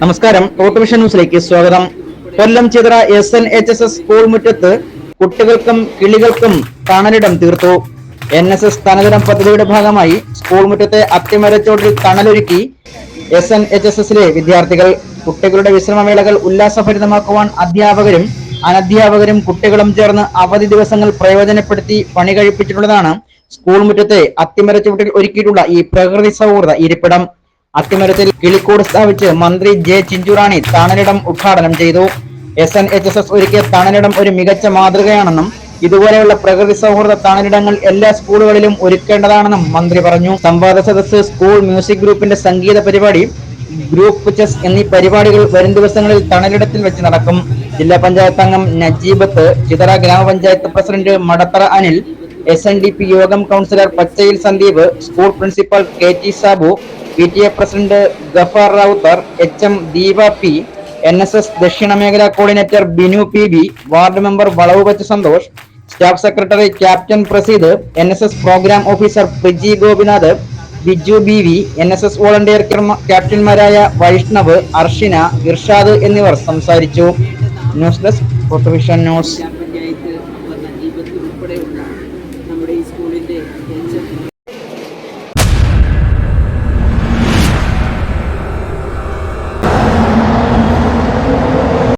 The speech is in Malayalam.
നമസ്കാരം. റൂട്ട് വിഷൻ ന്യൂസിലേക്ക് സ്വാഗതം. കൊല്ലം ചിതറ SNHS സ്കൂൾ മുറ്റത്ത് കുട്ടികൾക്കും കിളികൾക്കും തണലിടം തീർത്തു. NSS തനതിടം പദ്ധതിയുടെ ഭാഗമായി സ്കൂൾ മുറ്റത്തെ അത്തിമരച്ചോട്ടിൽ തണലൊരുക്കി SNHS വിദ്യാർത്ഥികൾ. കുട്ടികളുടെ വിശ്രമവേളകൾ ഉല്ലാസഭരിതമാക്കുവാൻ അധ്യാപകരും അനധ്യാപകരും കുട്ടികളും ചേർന്ന് അവധി ദിവസങ്ങൾ പ്രയോജനപ്പെടുത്തി പണി കഴിപ്പിച്ചിട്ടുള്ളതാണ് സ്കൂൾ മുറ്റത്തെ അത്തിമരച്ചോട്ടിൽ ഒരുക്കിയിട്ടുള്ള ഈ പ്രകൃതി സൗഹൃദ ഇരിപ്പിടം. അത്തിമരത്തിൽ കിളിക്കൂട് സ്ഥാപിച്ച് മന്ത്രി J. ചിഞ്ചുറാണി തണലിടം ഉദ്ഘാടനം ചെയ്തു. SNHS ഒരുക്കിയ തണലിടം ഒരു മികച്ച മാതൃകയാണെന്നും ഇതുപോലെയുള്ള പ്രകൃതി സൗഹൃദ തണലിടങ്ങൾ എല്ലാ സ്കൂളുകളിലും ഒരുക്കേണ്ടതാണെന്നും മന്ത്രി പറഞ്ഞു. സംവാദ സദസ്സ്, സ്കൂൾ മ്യൂസിക് ഗ്രൂപ്പിന്റെ സംഗീത പരിപാടി, ഗ്രൂപ്പ് ചെസ് എന്നീ പരിപാടികൾ വരും ദിവസങ്ങളിൽ തണലിടത്തിൽ വെച്ച് നടക്കും. ജില്ലാ പഞ്ചായത്ത് അംഗം നജീബത്ത്, ചിതറ ഗ്രാമപഞ്ചായത്ത് president Madathara Anil, SNDP Yogam councillor Pachayil Sandeep, school principal KT Sabu, PTA president Gafar Rawther, HM Deepa P, NSS ദക്ഷിണ മേഖലാ coordinator Binu PB, ward member Valavupacha Santhosh, staff secretary captain Praseed, NSS programme officer Priji Gopinath, Biju BV, NSS volunteer ക്യാപ്റ്റന്മാരായ വൈഷ്ണവ്, അർഷിന, ഇർഷാദ് എന്നിവർ സംസാരിച്ചു. News desk root vision news. Panchayat Najeebath ഉൾപ്പെടെയുള്ള നമ്മുടെ ഈ സ്കൂളിന്റെ